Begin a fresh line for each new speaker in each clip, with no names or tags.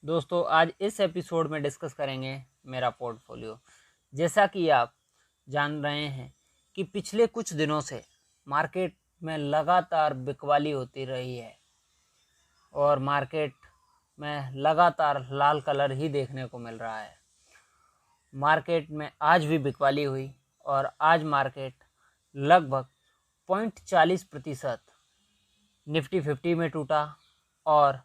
दोस्तों आज इस एपिसोड में डिस्कस करेंगे मेरा पोर्टफोलियो। जैसा कि आप जान रहे हैं कि पिछले कुछ दिनों से मार्केट में लगातार बिकवाली होती रही है और मार्केट में लगातार लाल कलर ही देखने को मिल रहा है। मार्केट में आज भी बिकवाली हुई और आज मार्केट लगभग 0.40% निफ्टी 50 में टूटा और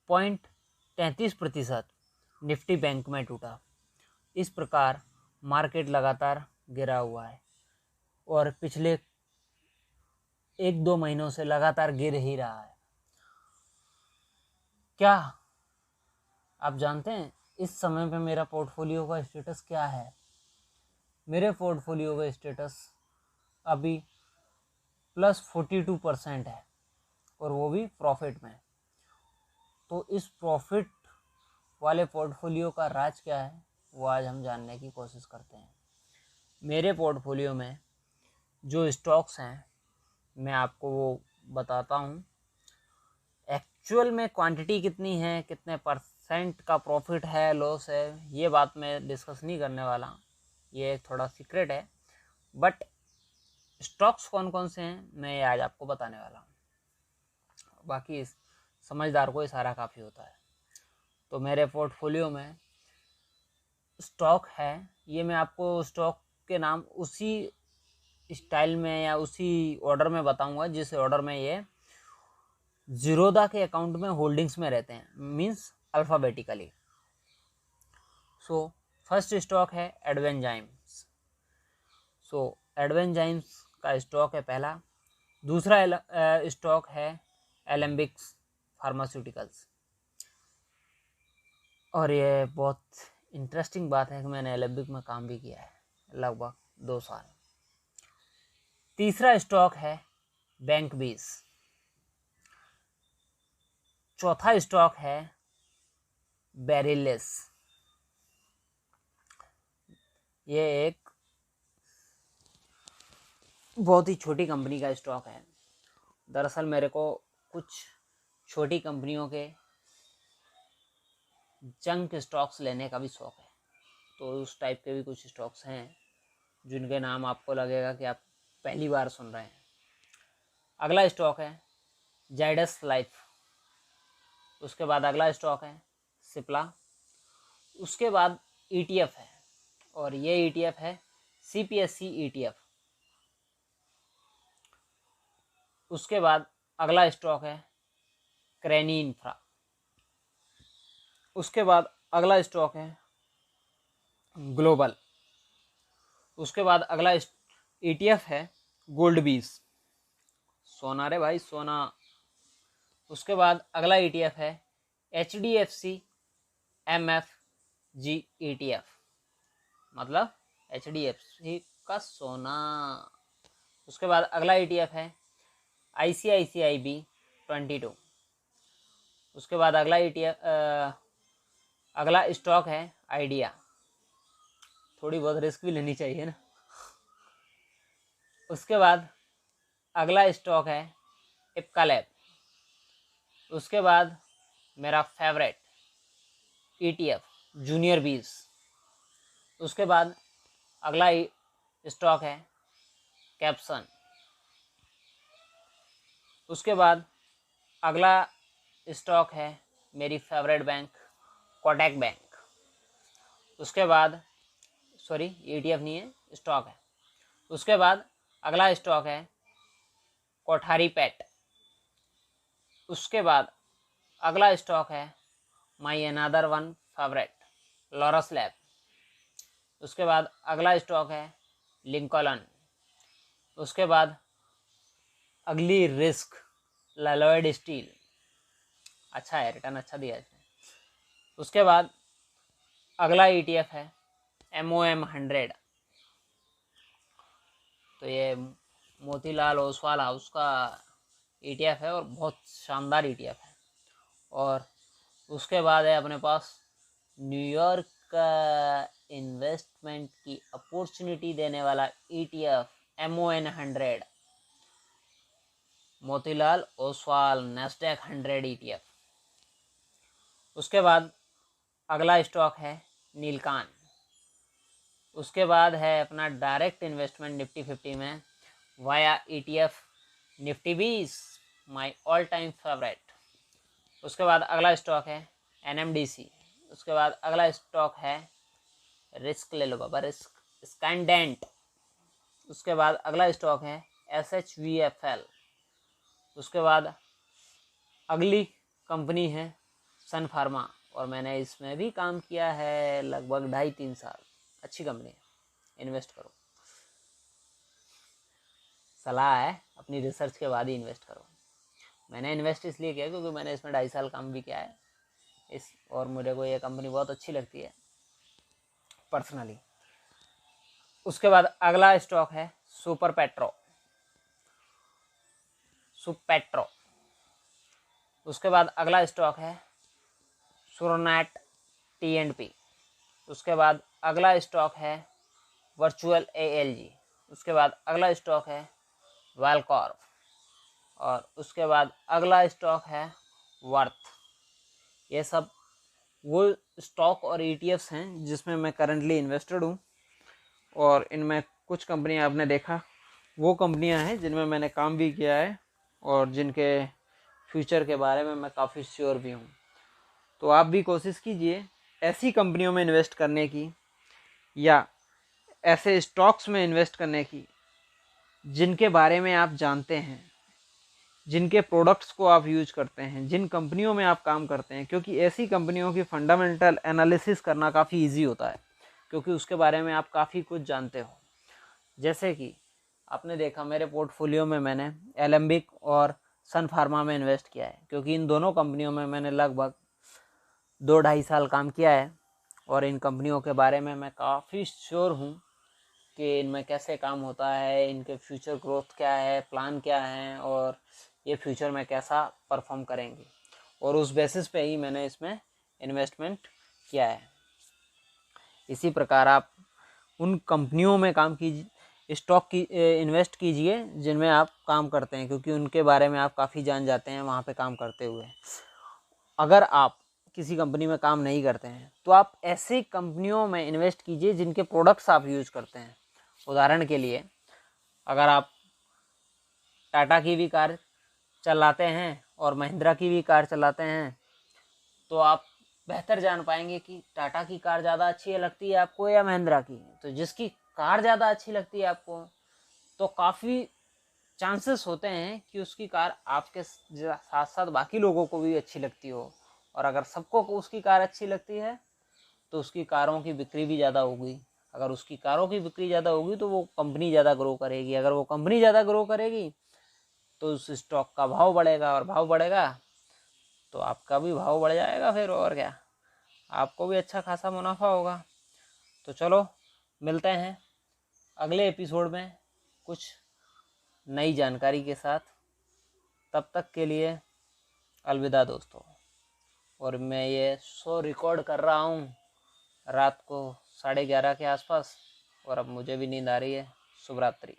0.33% निफ्टी बैंक में टूटा। इस प्रकार मार्केट लगातार गिरा हुआ है और पिछले 1-2 महीनों से लगातार गिर ही रहा है। क्या आप जानते हैं इस समय पे मेरा पोर्टफोलियो का स्टेटस क्या है? मेरे पोर्टफोलियो का स्टेटस अभी +42% है और वो भी प्रॉफिट में। तो इस प्रॉफिट वाले पोर्टफोलियो का राज क्या है वो आज हम जानने की कोशिश करते हैं। मेरे पोर्टफोलियो में जो स्टॉक्स हैं मैं आपको वो बताता हूँ। एक्चुअल में क्वांटिटी कितनी है, कितने परसेंट का प्रॉफिट है, लॉस है, ये बात मैं डिस्कस नहीं करने वाला, ये थोड़ा सीक्रेट है। बट स्टॉक्स कौन कौन से हैं मैं ये आज आपको बताने वाला हूँ। बाकी समझदार को इशारा काफ़ी होता है। तो मेरे पोर्टफोलियो में स्टॉक है, ये मैं आपको स्टॉक के नाम उसी स्टाइल में या उसी ऑर्डर में बताऊंगा जिस ऑर्डर में ये जीरोधा के अकाउंट में होल्डिंग्स में रहते हैं, means alphabetically. So first stock है एडवेंजाइम्स। सो एडवेंजाइम्स का स्टॉक है पहला। दूसरा स्टॉक है एलेम्बिक्स फार्मास्यूटिकल्स। और ये बहुत इंटरेस्टिंग बात है कि मैंने एलेम्बिक में काम भी किया है लगभग 2 साल। तीसरा स्टॉक है बैंक बीस। चौथा स्टॉक है बेरिलिस। ये एक बहुत ही छोटी कंपनी का स्टॉक है। दरअसल मेरे को कुछ छोटी कंपनियों के जंक स्टॉक्स लेने का भी शौक है। तो उस टाइप के भी कुछ स्टॉक्स हैं जिनके नाम आपको लगेगा कि आप पहली बार सुन रहे हैं। अगला स्टॉक है जाइडस लाइफ। उसके बाद अगला स्टॉक है सिप्ला। उसके बाद ETF है और ये ETF है CPSE ETF। उसके बाद अगला स्टॉक है क्रेनी इंफ्रा। उसके बाद अगला स्टॉक है ग्लोबल। उसके बाद अगला ETF है गोल्ड बीस। सोना रे भाई सोना। उसके बाद अगला ETF है HDFC MFG ETF, मतलब HDFC का सोना। उसके बाद अगला ETF है ICICI B22। उसके बाद अगला अगला स्टॉक है आइडिया। थोड़ी बहुत रिस्क भी लेनी चाहिए ना। उसके बाद अगला स्टॉक है इप्का लैब। उसके बाद मेरा फेवरेट ETF जूनियर बीस। उसके बाद अगला स्टॉक है कैप्सन। उसके बाद अगला स्टॉक है मेरी फेवरेट बैंक कोटक बैंक। उसके बाद सॉरी ETF नहीं है, स्टॉक है। उसके बाद अगला स्टॉक है कोठारी पेट। उसके बाद अगला स्टॉक है my another one favourite Laurus lab. उसके बाद अगला स्टॉक है लिंकॉलन। उसके बाद अगली रिस्क ललॉयड स्टील, अच्छा है, रिटर्न अच्छा दिया इसने। उसके बाद अगला ETF है MOM100। तो ये मोतीलाल ओसवाल हाउस का ETF है और बहुत शानदार ETF है। और उसके बाद है अपने पास न्यूयॉर्क का इन्वेस्टमेंट की अपॉर्चुनिटी देने वाला ETF MON100, Motilal Oswal Nasdaq 100 ETF। उसके बाद अगला स्टॉक है नीलकांत। उसके बाद है अपना डायरेक्ट इन्वेस्टमेंट निफ्टी 50 में via ETF Nifty 20, my all time favourite. उसके बाद अगला स्टॉक है NMDC। उसके बाद अगला स्टॉक है रिस्क, ले लो बाबा रिस्क, स्कैंडेंट। उसके बाद अगला स्टॉक है SHVFL। उसके बाद अगली कंपनी है सन फार्मा, और मैंने इसमें भी काम किया है लगभग 2.5-3 साल। अच्छी कंपनी है, इन्वेस्ट करो। सलाह है, अपनी रिसर्च के बाद ही इन्वेस्ट करो। मैंने इन्वेस्ट इसलिए किया क्योंकि मैंने इसमें 2.5 साल काम भी किया है और मुझे को ये कंपनी बहुत अच्छी लगती है पर्सनली। उसके बाद अगला स्टॉक है सुपेट्रो। उसके बाद अगला स्टॉक है सुरनेट TNP। उसके बाद अगला स्टॉक है वर्चुअल ALG। उसके बाद अगला स्टॉक है वैलकॉर्प, और उसके बाद अगला स्टॉक है वर्थ। ये सब वो स्टॉक और ETFs हैं जिसमें मैं करंटली इन्वेस्टेड हूँ, और इनमें कुछ कंपनियां आपने देखा वो कंपनियां हैं जिनमें मैंने काम भी किया है और जिनके फ्यूचर के बारे में मैं काफ़ी श्योर भी हूँ। तो आप भी कोशिश कीजिए ऐसी कंपनियों में इन्वेस्ट करने की या ऐसे स्टॉक्स में इन्वेस्ट करने की जिनके बारे में आप जानते हैं, जिनके प्रोडक्ट्स को आप यूज करते हैं, जिन कंपनियों में आप काम करते हैं, क्योंकि ऐसी कंपनियों की फंडामेंटल एनालिसिस करना काफ़ी इजी होता है क्योंकि उसके बारे में आप काफ़ी कुछ जानते हो। जैसे कि आपने देखा मेरे पोर्टफोलियो में मैंने एलेम्बिक और सन फार्मा में इन्वेस्ट किया है, क्योंकि इन दोनों कंपनियों में मैंने लगभग 2-2.5 साल काम किया है और इन कंपनियों के बारे में मैं काफ़ी श्योर हूँ कि इनमें कैसे काम होता है, इनके फ्यूचर ग्रोथ क्या है, प्लान क्या है, और ये फ्यूचर में कैसा परफॉर्म करेंगे, और उस बेसिस पे ही मैंने इसमें इन्वेस्टमेंट किया है। इसी प्रकार आप उन कंपनियों में काम कीजिए, स्टॉक की इन्वेस्ट कीजिए जिनमें आप काम करते हैं, क्योंकि उनके बारे में आप काफ़ी जान जाते हैं वहाँ पे काम करते हुए। अगर आप किसी कंपनी में काम नहीं करते हैं तो आप ऐसी कंपनियों में इन्वेस्ट कीजिए जिनके प्रोडक्ट्स आप यूज़ करते हैं। उदाहरण के लिए अगर आप टाटा की भी कार चलाते हैं और महिंद्रा की भी कार चलाते हैं तो आप बेहतर जान पाएंगे कि टाटा की कार ज़्यादा अच्छी लगती है आपको या महिंद्रा की। तो जिसकी कार ज़्यादा अच्छी लगती है आपको तो काफ़ी चांसेस होते हैं कि उसकी कार आपके साथ साथ बाकी लोगों को भी अच्छी लगती हो, और अगर सबको उसकी कार अच्छी लगती है तो उसकी कारों की बिक्री भी ज़्यादा होगी। अगर उसकी कारों की बिक्री ज़्यादा होगी तो वो कंपनी ज़्यादा ग्रो करेगी। अगर वो कंपनी ज़्यादा ग्रो करेगी तो उस स्टॉक का भाव बढ़ेगा, और भाव बढ़ेगा तो आपका भी भाव बढ़ जाएगा फिर, और क्या, आपको भी अच्छा खासा मुनाफा होगा। तो चलो मिलते हैं अगले एपिसोड में कुछ नई जानकारी के साथ। तब तक के लिए अलविदा दोस्तों। और मैं ये शो रिकॉर्ड कर रहा हूँ रात को 11:30 के आसपास, और अब मुझे भी नींद आ रही है। शुभ रात्रि।